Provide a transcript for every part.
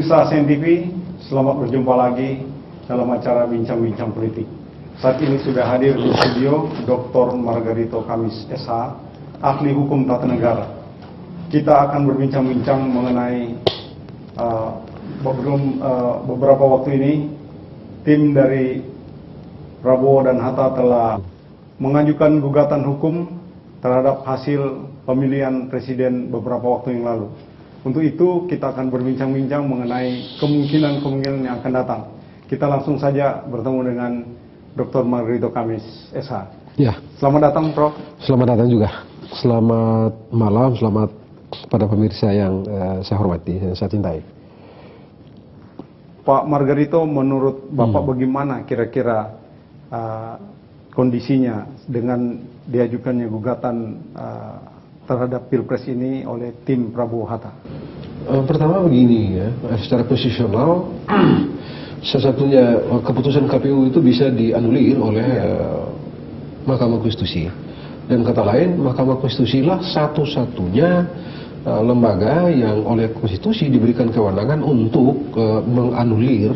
Pemirsa ASEAN TV, selamat berjumpa lagi dalam acara Bincang-Bincang Politik. Saat ini sudah hadir di studio Dr. Margarito Kamis SH, ahli hukum tata negara. Kita akan berbincang-bincang mengenai beberapa waktu ini tim dari Prabowo dan Hatta telah mengajukan gugatan hukum terhadap hasil pemilihan presiden beberapa waktu yang lalu. Untuk itu kita akan berbincang-bincang mengenai kemungkinan yang akan datang. Kita langsung saja bertemu dengan Dr. Margarito Kamis SH. Ya. Selamat datang, Prof. Selamat datang juga. Selamat malam, selamat pada pemirsa yang saya hormati, yang saya cintai. Pak Margarito, menurut Bapak bagaimana kira-kira kondisinya dengan diajukannya gugatan terhadap Pilpres ini oleh tim Prabowo Hatta? Pertama begini ya, secara konstitusional salah satunya keputusan KPU itu bisa dianulir oleh Mahkamah Konstitusi. Dan kata lain, Mahkamah Konstitusi lah satu-satunya lembaga yang oleh konstitusi diberikan kewenangan untuk menganulir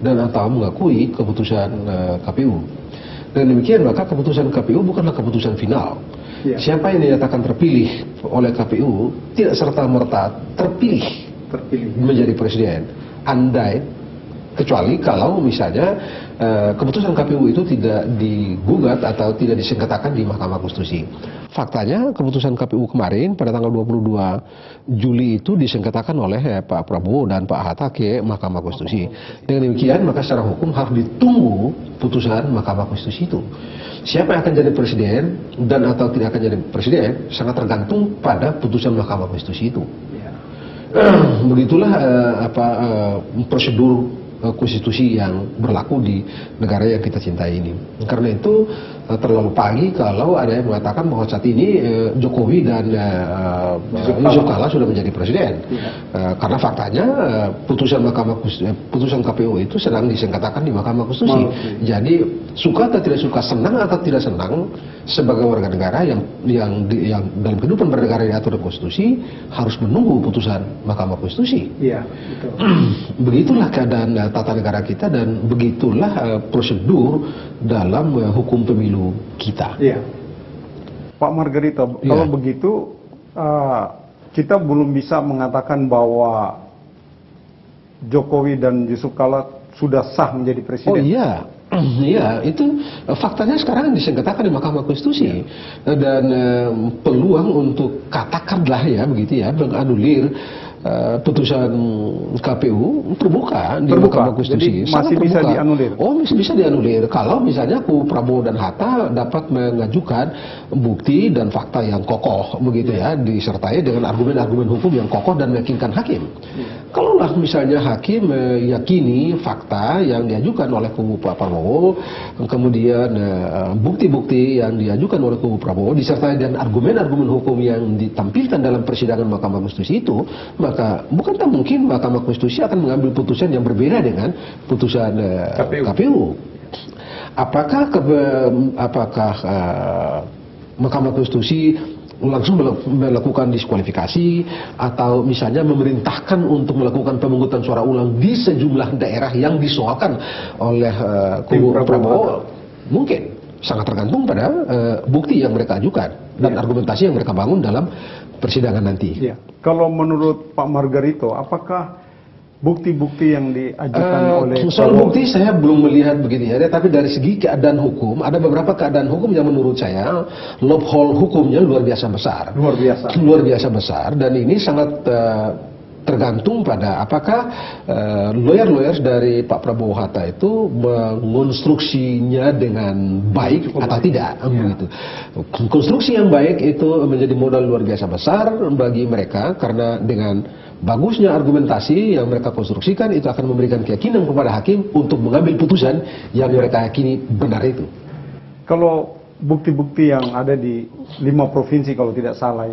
dan atau mengakui keputusan KPU. Dan demikian maka keputusan KPU bukanlah keputusan final. Ya. Siapa yang dinyatakan terpilih oleh KPU tidak serta-merta terpilih menjadi presiden. Andai, kecuali kalau misalnya keputusan KPU itu tidak digugat atau tidak disengketakan di Mahkamah Konstitusi. Faktanya keputusan KPU kemarin pada tanggal 22 Juli itu disengketakan oleh Pak Prabowo dan Pak Hatta ke Mahkamah Konstitusi. Dengan demikian maka secara hukum harus ditunggu putusan Mahkamah Konstitusi itu. Siapa yang akan jadi presiden dan atau tidak akan jadi presiden sangat tergantung pada putusan Mahkamah Konstitusi itu. Begitulah prosedur konstitusi yang berlaku di negara yang kita cintai ini. Karena itu terlalu pagi kalau ada yang mengatakan bahwa saat ini Jokowi dan Yusuf Kala sudah menjadi presiden. Karena faktanya putusan KPU itu sedang disengketakan di Mahkamah Konstitusi. Jadi suka atau tidak suka, senang atau tidak senang, sebagai warga negara yang dalam kehidupan bernegara diatur konstitusi harus menunggu putusan Mahkamah Konstitusi. Iya, betul. Begitulah keadaan tata negara kita dan begitulah prosedur dalam hukum pemilu kita. Iya. Pak Margarito, kalau begitu kita belum bisa mengatakan bahwa Jokowi dan Yusuf Kala sudah sah menjadi presiden. Oh iya. Iya, itu faktanya sekarang disengketakan di Mahkamah Konstitusi. Dan peluang untuk katakanlah ya begitu ya menganulir putusan KPU terbuka di Mahkamah Konstitusi. Jadi masih bisa dianulir. Oh, bisa dianulir kalau misalnya Prabowo dan Hatta dapat mengajukan bukti dan fakta yang kokoh begitu ya, disertai dengan argumen-argumen hukum yang kokoh dan meyakinkan hakim. Kalaulah misalnya hakim meyakini fakta yang diajukan oleh kubu Pak Prabowo, kemudian bukti-bukti yang diajukan oleh kubu Prabowo disertai dengan argumen-argumen hukum yang ditampilkan dalam persidangan Mahkamah Konstitusi itu, maka bukankah mungkin Mahkamah Konstitusi akan mengambil putusan yang berbeda dengan putusan KPU? Apakah Mahkamah Konstitusi langsung melakukan diskualifikasi atau misalnya memerintahkan untuk melakukan pemungutan suara ulang di sejumlah daerah yang disoalkan oleh kubu Prabowo? Mungkin, sangat tergantung pada bukti yang mereka ajukan dan argumentasi yang mereka bangun dalam persidangan nanti. Ya. Kalau menurut Pak Margarito, apakah bukti-bukti yang diajukan oleh soal bukti saya belum melihat begitu ya, tapi dari segi keadaan hukum ada beberapa keadaan hukum yang menurut saya loophole hukumnya luar biasa besar. Luar biasa besar, dan ini sangat tergantung pada apakah lawyer-lawyers dari Pak Prabowo Hatta itu mengonstruksinya dengan baik atau tidak. Begitu. Konstruksi yang baik itu menjadi modal luar biasa besar bagi mereka, karena dengan bagusnya argumentasi yang mereka konstruksikan itu akan memberikan keyakinan kepada hakim untuk mengambil putusan yang mereka yakini benar itu. Kalau bukti-bukti yang ada di 5 provinsi kalau tidak salah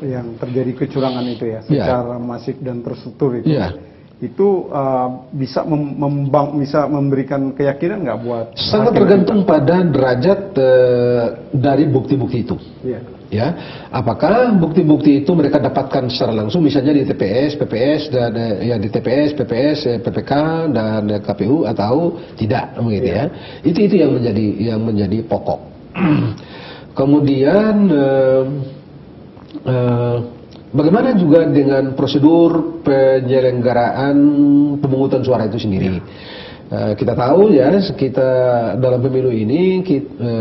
yang terjadi kecurangan itu ya secara masif dan terstruktur itu, itu bisa memberikan keyakinan nggak buat sangat hakim? tergantung pada derajat dari bukti-bukti itu. Iya. Ya, apakah bukti-bukti itu mereka dapatkan secara langsung, misalnya di TPS, PPS dan di TPS, PPS, PPK dan KPU atau tidak, begitu ya? Itu yang menjadi pokok. Kemudian bagaimana juga dengan prosedur penyelenggaraan pemungutan suara itu sendiri? Kita tahu ya, kita dalam pemilu ini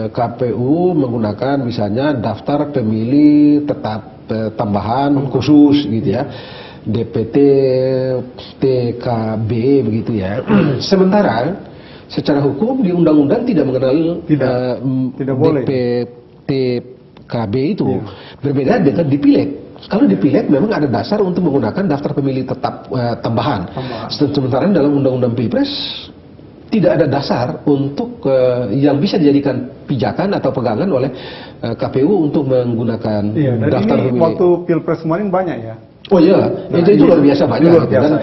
KPU menggunakan misalnya daftar pemilih tetap tambahan khusus gitu ya, DPT, TKB begitu ya. Sementara secara hukum di undang-undang tidak mengenal tidak boleh DPTKB itu. Berbeda dengan di pileg. Kalau di pileg memang ada dasar untuk menggunakan daftar pemilih tetap tambahan. Sementara dalam undang-undang Pilpres tidak ada dasar untuk yang bisa dijadikan pijakan atau pegangan oleh KPU untuk menggunakan daftar pemilih. Waktu Pilpres kemarin banyak ya. Oh iya, itu luar biasa banyak. Luar biasa, dan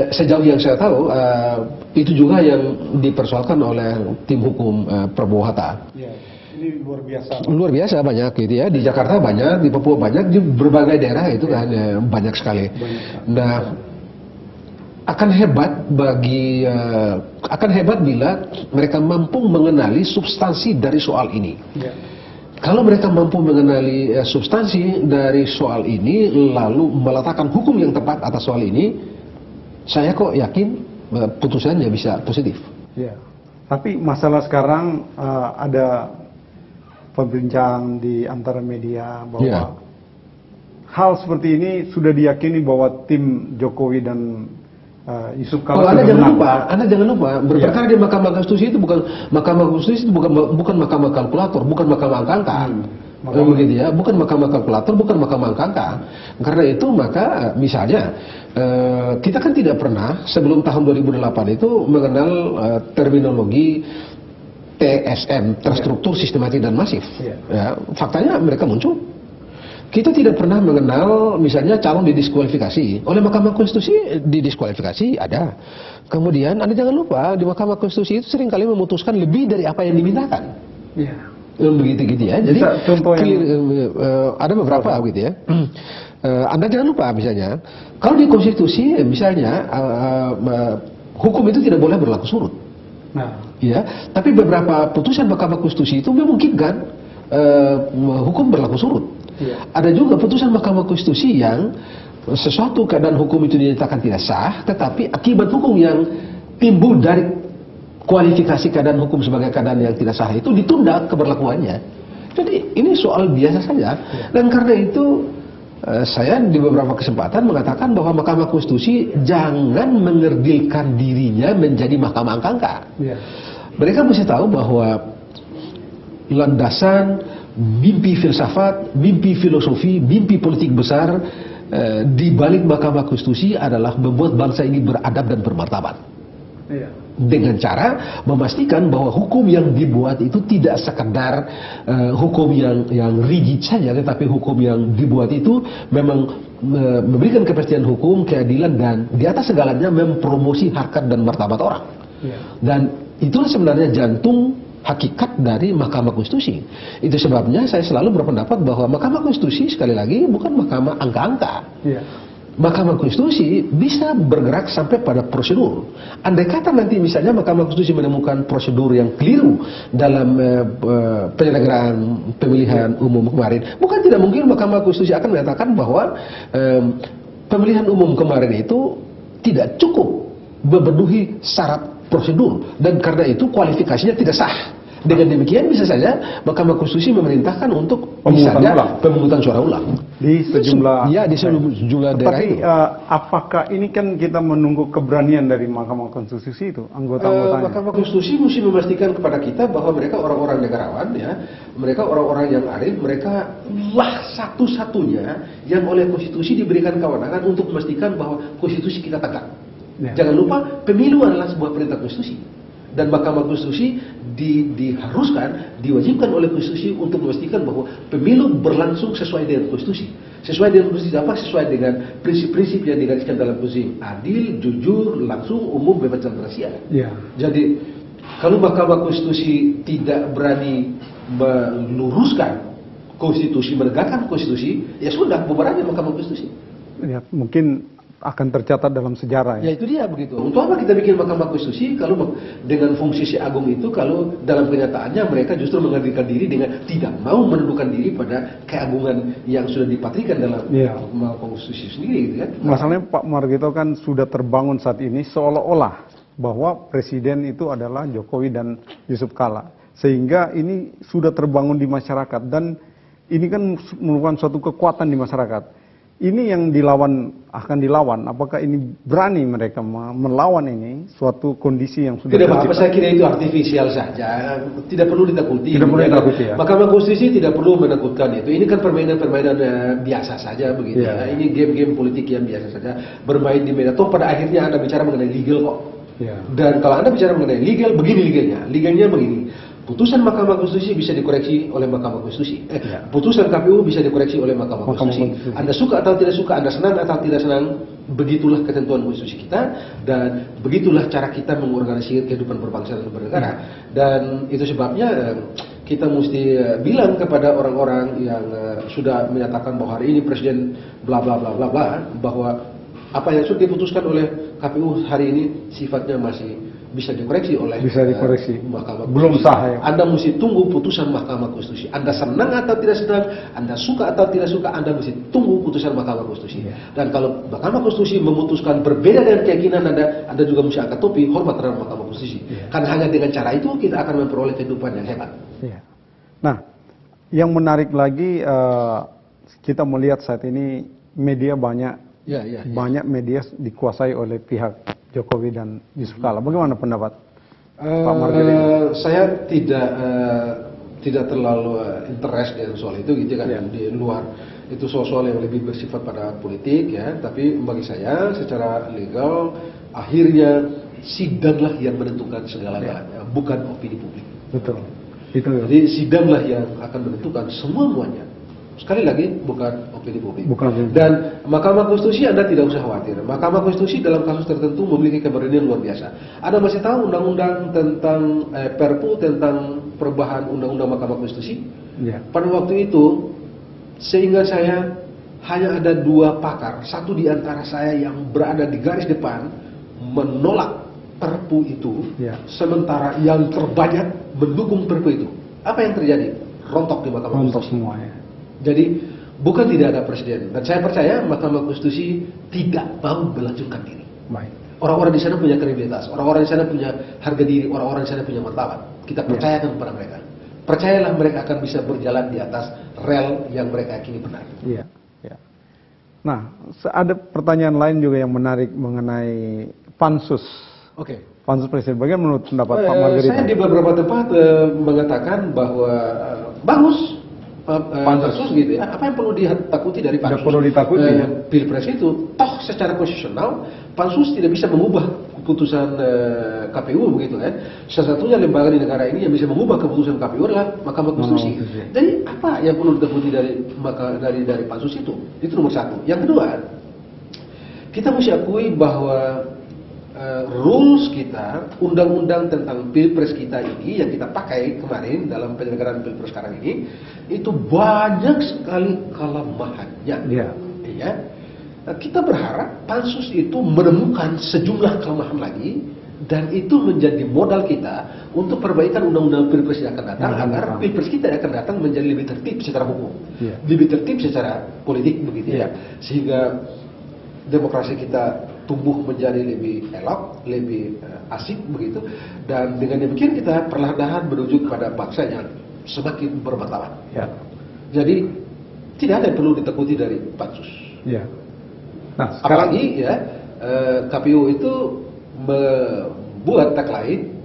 sejauh yang saya tahu itu juga yang dipersoalkan oleh tim hukum Prabowo Hatta. Iya, ini luar biasa. Luar biasa banyak gitu ya. Di Jakarta banyak, di Papua banyak, di berbagai daerah itu kan banyak sekali. Nah, akan hebat bila mereka mampu mengenali substansi dari soal ini. Kalau mereka mampu mengenali substansi dari soal ini, lalu meletakkan hukum yang tepat atas soal ini, saya kok yakin putusannya bisa positif. Ya. Tapi masalah sekarang ada perbincangan di antara media bahwa hal seperti ini sudah diyakini bahwa tim Jokowi dan Yusuf Kala. Anda jangan lupa, berperkara di Mahkamah Konstitusi itu bukan bukan mahkamah kalkulator, bukan mahkamah angka-angka. Begitu ya, bukan mahkamah kalkulator, bukan mahkamah angka-angka. Karena itu maka misalnya kita kan tidak pernah sebelum tahun 2008 itu mengenal terminologi TSM, terstruktur, sistematik dan masif. Ya, faktanya mereka muncul. Kita tidak pernah mengenal misalnya calon didiskualifikasi. Oleh Mahkamah Konstitusi didiskualifikasi ada. Kemudian Anda jangan lupa di Mahkamah Konstitusi itu seringkali memutuskan lebih dari apa yang dimintakan. Iya. Begitu gitu ya. Jadi contoh yang ada beberapa gitu ya. Anda jangan lupa misalnya kalau di konstitusi misalnya hukum itu tidak boleh berlaku surut. Nah, ya, tapi beberapa putusan Mahkamah Konstitusi itu memungkinkan hukum berlaku surut. Ada juga putusan Mahkamah Konstitusi yang sesuatu keadaan hukum itu dinyatakan tidak sah, tetapi akibat hukum yang timbul dari kualifikasi keadaan hukum sebagai keadaan yang tidak sah itu ditunda keberlakuannya. Jadi ini soal biasa saja. Dan karena itu saya di beberapa kesempatan mengatakan bahwa Mahkamah Konstitusi jangan mengerdilkan dirinya menjadi mahkamah angka-angka. Mereka mesti tahu bahwa landasan mimpi filsafat, mimpi filosofi, mimpi politik besar di balik Mahkamah Konstitusi adalah membuat bangsa ini beradab dan bermartabat. Dengan cara memastikan bahwa hukum yang dibuat itu tidak sekedar hukum yang rigid saja, tetapi hukum yang dibuat itu memang memberikan kepastian hukum, keadilan, dan di atas segalanya mempromosi harkat dan martabat orang. Dan itulah sebenarnya jantung hakikat dari Mahkamah Konstitusi. Itu sebabnya saya selalu berpendapat bahwa Mahkamah Konstitusi sekali lagi bukan mahkamah angka-angka. Mahkamah Konstitusi bisa bergerak sampai pada prosedur. Andai kata nanti misalnya Mahkamah Konstitusi menemukan prosedur yang keliru dalam penyelenggaraan pemilihan umum kemarin, bukan tidak mungkin Mahkamah Konstitusi akan menyatakan bahwa pemilihan umum kemarin itu tidak cukup memenuhi syarat prosedur dan karena itu kualifikasinya tidak sah. Dengan demikian bisa saja Mahkamah Konstitusi memerintahkan untuk misalnya pemungutan suara ulang di sejumlah di sejumlah daerah. Tapi apakah ini kan kita menunggu keberanian dari Mahkamah Konstitusi itu anggota-anggotanya? Mahkamah Konstitusi mesti memastikan kepada kita bahwa mereka orang-orang negarawan ya, mereka orang-orang yang arif, mereka lah satu-satunya yang oleh konstitusi diberikan kewenangan untuk memastikan bahwa konstitusi kita tegak. Jangan lupa pemilu adalah sebuah perintah konstitusi dan Mahkamah Konstitusi diwajibkan oleh konstitusi untuk memastikan bahwa pemilu berlangsung sesuai dengan konstitusi. Sesuai dengan konstitusi apa? Sesuai dengan prinsip-prinsip yang digariskan dalam konstitusi. Adil, jujur, langsung, umum, bebas dan rahasia. Ya. Jadi kalau Mahkamah Konstitusi tidak berani meluruskan konstitusi, menegakkan konstitusi, ya sudah, bubar aja Mahkamah Konstitusi. Ya, mungkin akan tercatat dalam sejarah Ya itu dia begitu. Untuk apa kita bikin Mahkamah Konstitusi kalau dengan fungsi si agung itu, kalau dalam kenyataannya mereka justru menghadirkan diri dengan tidak mau menundukkan diri pada keagungan yang sudah dipatrikan dalam Mahkamah Konstitusi sendiri, gitu kan? Masalahnya Pak Margito kan sudah terbangun saat ini seolah-olah bahwa presiden itu adalah Jokowi dan Yusuf Kala, sehingga ini sudah terbangun di masyarakat dan ini kan merupakan suatu kekuatan di masyarakat. Ini yang akan dilawan. Apakah ini berani mereka melawan ini suatu kondisi yang sudah tidak apa-apa, saya kira itu artifisial saja, tidak perlu ditakuti. Tidak perlu ditakuti ya. Mahkamah Konstitusi tidak perlu menakutkan itu. Ini kan permainan-permainan biasa saja begitu. Ya. Ini game-game politik yang biasa saja, bermain di media. Toh pada akhirnya Anda bicara mengenai legal kok. Ya. Dan kalau Anda bicara mengenai legal, begini legalnya. Legalnya begini. Putusan Mahkamah Konstitusi bisa dikoreksi oleh Mahkamah Konstitusi. Putusan KPU bisa dikoreksi oleh Mahkamah Konstitusi. Anda suka atau tidak suka, Anda senang atau tidak senang, begitulah ketentuan konstitusi kita dan begitulah cara kita mengorganisir kehidupan berbangsa dan bernegara. Dan itu sebabnya kita mesti bilang kepada orang-orang yang sudah menyatakan bahwa hari ini presiden bla bla bla bla bla, bahwa apa yang sudah diputuskan oleh KPU hari ini sifatnya masih bisa dikoreksi oleh Mahkamah Konstitusi. Belum sah ya. Anda mesti tunggu putusan Mahkamah Konstitusi. Anda senang atau tidak senang, Anda suka atau tidak suka, Anda mesti tunggu putusan Mahkamah Konstitusi. Dan kalau Mahkamah Konstitusi memutuskan berbeda dengan keyakinan Anda juga mesti angkat topi, hormat terhadap Mahkamah Konstitusi. Karena hanya dengan cara itu kita akan memperoleh kehidupan yang hebat. Nah, yang menarik lagi kita melihat saat ini media banyak media dikuasai oleh pihak Jokowi dan Yusuf Kala. Bagaimana pendapat Pak Margito? Saya tidak terlalu interest dengan soal itu gitu kan. Di luar itu soal yang lebih bersifat pada politik ya. Tapi bagi saya secara legal akhirnya sidanglah yang menentukan segalanya, bukan opini publik. Betul. Jadi sidanglah yang akan menentukan semuanya. Sekali lagi, bukan opini publik. Dan Mahkamah Konstitusi Anda tidak usah khawatir. Mahkamah Konstitusi dalam kasus tertentu memiliki keberanian luar biasa. Anda masih tahu undang-undang tentang Perpu tentang perubahan undang-undang Mahkamah Konstitusi? Pada waktu itu, seingat saya hanya ada 2 pakar. Satu di antara saya yang berada di garis depan menolak Perpu itu, sementara yang terbanyak mendukung Perpu itu. Apa yang terjadi? Rontok di Mahkamah Konstitusi. Semua ya. Jadi bukan tidak ada presiden, dan saya percaya Mahkamah Konstitusi tidak mau melanjutkan diri. Orang-orang di sana punya kredibilitas, orang-orang di sana punya harga diri, orang-orang di sana punya martabat. Kita percayakan kepada mereka. Percayalah mereka akan bisa berjalan di atas rel yang mereka yakini benar. Nah, ada pertanyaan lain juga yang menarik mengenai pansus. Pansus presiden. Bagaimana menurut pendapat Pak Margito? Saya di beberapa tempat mengatakan bahwa bagus. Pansus gitu ya. Apa yang perlu ditakuti dari pansus? Tidak perlu ditakuti. Pilpres itu, toh secara konstitusional pansus tidak bisa mengubah keputusan KPU begitu kan. Salah satunya lembaga di negara ini yang bisa mengubah keputusan KPU adalah Mahkamah Konstitusi. Jadi apa yang perlu ditakuti dari pansus itu? Itu nomor satu. Yang kedua, kita mesti akui bahwa rules kita, undang-undang tentang pilpres kita ini yang kita pakai kemarin dalam penyelenggaraan pilpres sekarang ini, itu banyak sekali kelemahannya. Ya. Kita berharap pansus itu menemukan sejumlah kelemahan lagi dan itu menjadi modal kita untuk perbaikan undang-undang pilpres yang akan datang agar pilpres kita yang akan datang menjadi lebih tertib secara hukum, lebih tertib secara politik begitu ya, sehingga demokrasi kita tumbuh menjadi lebih elok, lebih asik begitu, dan dengan demikian kita perlahan-lahan menuju kepada bangsa yang semakin bermartabat. Jadi tidak ada yang perlu ditakuti dari pansus. Nah, apalagi ya KPU itu membuat tagline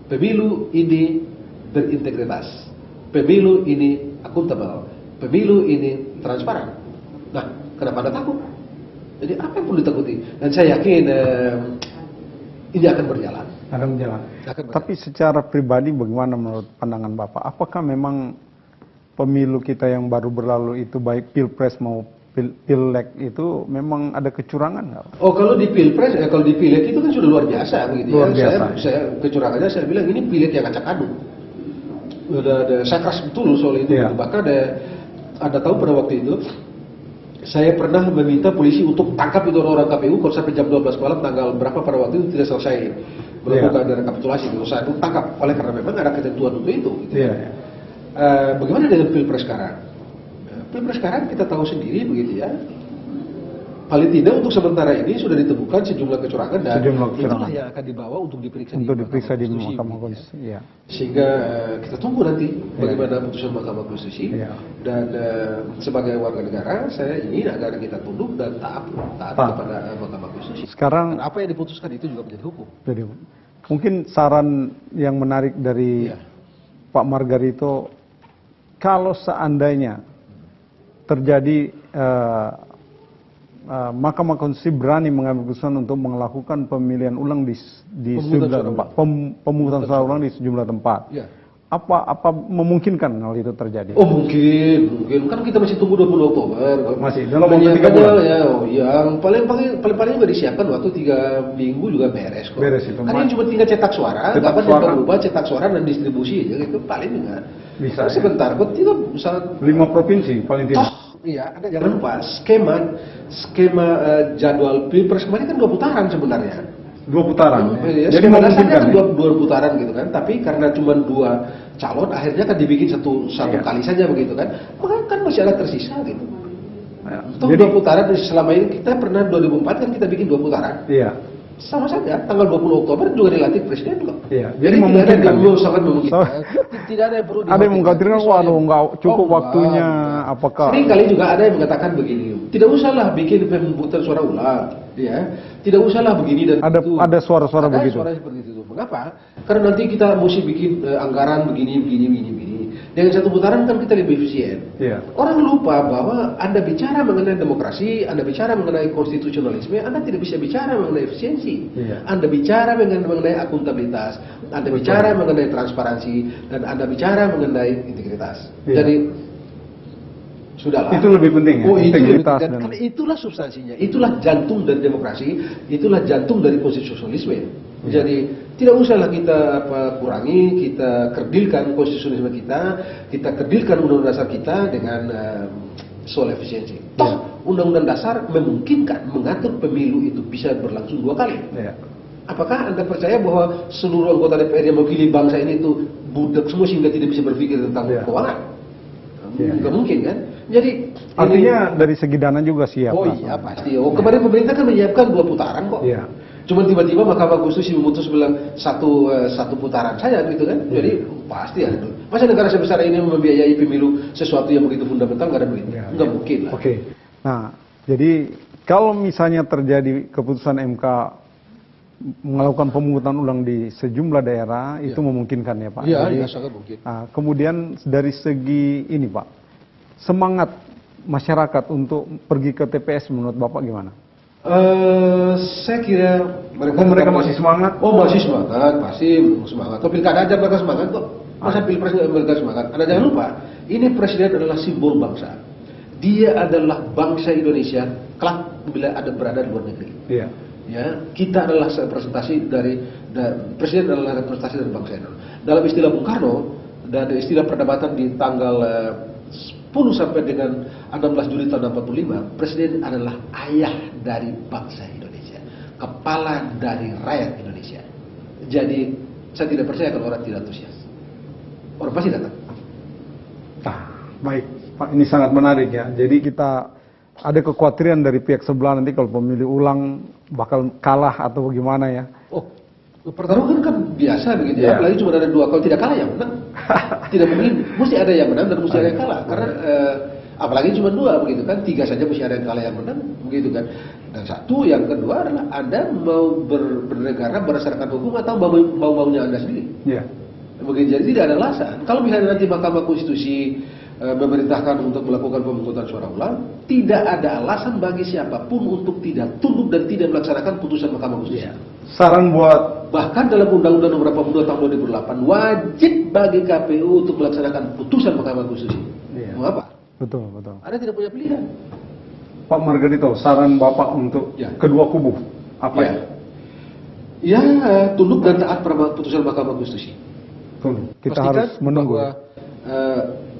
pemilu ini berintegritas, pemilu ini akuntabel, pemilu ini transparan. Nah, kenapa Anda takut? Jadi apa yang perlu ditakuti? Dan saya yakin ini akan berjalan. Tapi secara pribadi bagaimana menurut pandangan Bapak? Apakah memang pemilu kita yang baru berlalu itu baik pilpres mau pileg itu memang ada kecurangan nggak? Oh, kalau di pilpres, kalau di pileg itu kan sudah luar biasa begitu Luar ya. biasa. Saya kecurangannya saya bilang ini pileg yang acak aduk. Saya keras betul soal itu. Iya. Bahkan ada tahu pada waktu itu saya pernah meminta polisi untuk tangkap itu orang KPU kalau sampai jam 12 malam tanggal berapa pada waktu itu tidak selesai melakukan rekapitulasi itu. Saya tangkap oleh karena memang ada ketentuan untuk itu. Gitu. Iya. Bagaimana dengan pilpres sekarang? Pilpres sekarang kita tahu sendiri begitu ya. Paling tidak untuk sementara ini sudah ditemukan sejumlah kecurangan dan itulah yang akan dibawa untuk diperiksa di Mahkamah Konstitusi. Ya. Sehingga kita tunggu nanti bagaimana putusan Mahkamah Konstitusi. Ya. Dan sebagai warga negara saya ingin agar kita tunduk dan taat kepada Mahkamah Konstitusi. Sekarang dan apa yang diputuskan itu juga menjadi hukum. Jadi, mungkin saran yang menarik dari Pak Margarito, kalau seandainya terjadi Mahkamah Konstitusi berani mengambil keputusan untuk melakukan pemilihan ulang di sejumlah tempat, pemungutan suara ulang di sejumlah tempat. Ya. Apa memungkinkan hal itu terjadi? Oh mungkin kan kita masih tunggu 20 Oktober. Masih dalam waktu 3 bulan. Ya, yang paling juga disiapkan waktu 3 minggu juga beres kok. Beres itu. Kan cuma tinggal cetak suara, kapan berubah cetak suara dan distribusi aja gitu paling enggak. Bisa. Sebentar kok tidak bisa 5 provinsi paling tidak. Iya, ada jangan lupa skema jadwal pilpres kemarin kan 2 putaran sebenarnya. 2 putaran. Ya, jadi memungkinkan kan 2 putaran gitu kan, tapi karena cuma 2 calon akhirnya kan dibikin satu kali saja begitu kan. Maka kan masih ada tersisa gitu. Jadi 2 putaran selama ini kita pernah 2004 kan kita bikin 2 putaran. Iya. Sama saja tanggal 20 Oktober juga dilantik presiden kok. Iya. Jadi memungkinkan. Sangat memungkinkan. Tidak ada yang perlu ada yang mengatakan waduh nggak cukup waktunya apakah. Sering kali juga ada yang mengatakan begini. Tidak usahlah bikin pemungutan suara ulang, ya. Tidak usahlah begini dan itu. Ada suara-suara begitu. Ada suara seperti itu. Mengapa? Karena nanti kita mesti bikin anggaran begini. Dengan 1 putaran kan kita lebih efisien. Iya. Orang lupa bahwa Anda bicara mengenai demokrasi, Anda bicara mengenai konstitusionalisme, Anda tidak bisa bicara mengenai efisiensi. Iya. Anda bicara mengenai akuntabilitas, Anda bicara mengenai transparansi, dan Anda bicara mengenai integritas. Iya. Jadi sudahlah. Itu lebih penting ya. Oh, integritas dan karena itulah substansinya, itulah jantung dari demokrasi, itulah jantung dari konstitusionalisme. Ya. Jadi tidak usahlah kita kurangi, kita kerdilkan konstitusionalisme kita kerdilkan undang-undang dasar kita dengan soal efisiensi. Toh undang-undang dasar memungkinkan mengatur pemilu itu bisa berlangsung 2 kali. Ya. Apakah Anda percaya bahwa seluruh anggota DPR yang mewakili bangsa ini itu budak semua sehingga tidak bisa berpikir tentang keuangan? Nggak mungkin kan? Jadi artinya dari segi dana juga siap. Oh iya pasti. Oh kemarin pemerintah kan menyiapkan 2 putaran kok. Iya. Cuma tiba-tiba Mahkamah Konstitusi memutus bilang satu putaran saja gitu kan. Jadi pasti ada. Masa negara sebesar ini membiayai pemilu sesuatu yang begitu fundamental nggak ada duit? Nggak mungkin lah. Oke. Nah, jadi kalau misalnya terjadi keputusan MK melakukan pemungutan ulang di sejumlah daerah, itu memungkinkan ya Pak? Iya, sangat mungkin. Nah, kemudian dari segi ini Pak, semangat masyarakat untuk pergi ke TPS menurut Bapak gimana? Saya kira mereka masih semangat. Oh masih semangat, pasti semangat. Kalau pilkada aja mereka semangat kok. Masa pilpres mereka semangat? Anda jangan lupa, ini presiden adalah simbol bangsa. Dia adalah bangsa Indonesia. Kelak bila ada berada di luar negeri. Iya. Ya, kita adalah representasi dari presiden adalah representasi dari bangsa Indonesia. Dalam istilah Bung Karno dan istilah perdebatan di tanggal 10 sampai dengan 16 Juli tahun 45, presiden adalah ayah dari bangsa Indonesia, kepala dari rakyat Indonesia. Jadi saya tidak percaya kalau orang tidak antusias. Orang pasti datang. Nah, baik Pak, ini sangat menarik ya. Jadi kita ada kekhawatiran dari pihak sebelah nanti kalau pemilu ulang bakal kalah atau bagaimana ya? Oh, pertarungan kan biasa begitu ya. Apalagi cuma ada 2, kalau tidak kalah yang menang. Tidak mungkin, mesti ada yang menang dan mesti ada yang kalah. Karena apalagi cuma 2 begitu kan, 3 saja mesti ada yang kalah yang menang begitu kan. Dan yang kedua adalah Anda mau bernegara berdasarkan hukum atau mau-maunya Anda sendiri. Iya. Begitu, jadi tidak ada alasan. Kalau misalnya nanti Mahkamah Konstitusi memerintahkan untuk melakukan pemungutan suara ulang, tidak ada alasan bagi siapapun untuk tidak tunduk dan tidak melaksanakan putusan Mahkamah Konstitusi. Saran buat bahkan dalam Undang-Undang Nomor 82 Tahun 2008 wajib bagi KPU untuk melaksanakan putusan Mahkamah Konstitusi. Mau apa? Betul, betul. Anda tidak punya pilihan. Pak Margarito, saran Bapak untuk Ya. kedua kubu apa Ya. Ya, tunduk dan taat pada putusan Mahkamah Konstitusi. Kita Pastikan harus menunggu. bahwa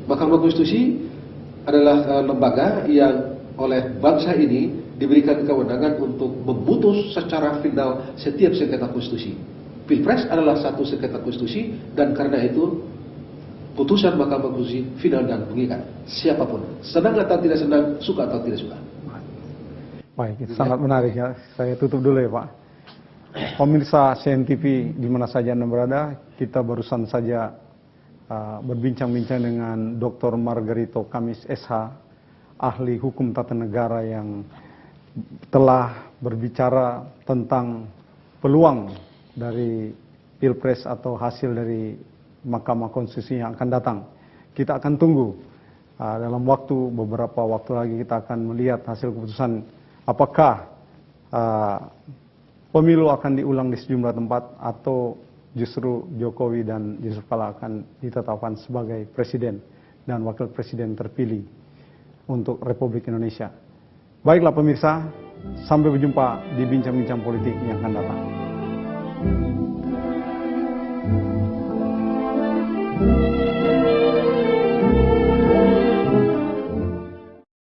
Mahkamah Konstitusi adalah lembaga yang oleh bangsa ini diberikan kewenangan untuk memutus secara final setiap sengketa konstitusi. Pilpres adalah satu sengketa konstitusi dan karena itu putusan Mahkamah Konstitusi final dan mengikat siapapun, senang atau tidak senang, suka atau tidak suka. Baik, itu sangat menarik ya. Saya tutup dulu ya Pak. Pemirsa CNTV di mana saja Anda berada, kita barusan saja berbincang-bincang dengan Dr. Margarito Kamis SH, ahli hukum tata negara yang telah berbicara tentang peluang dari Pilpres atau hasil dari Mahkamah Konstitusi yang akan datang. Kita akan tunggu dalam beberapa waktu lagi kita akan melihat hasil keputusan apakah pemilu akan diulang di sejumlah tempat atau justru Jokowi dan Yusuf Kala akan ditetapkan sebagai presiden dan wakil presiden terpilih untuk Republik Indonesia. Baiklah pemirsa, sampai berjumpa di bincang-bincang politik yang akan datang.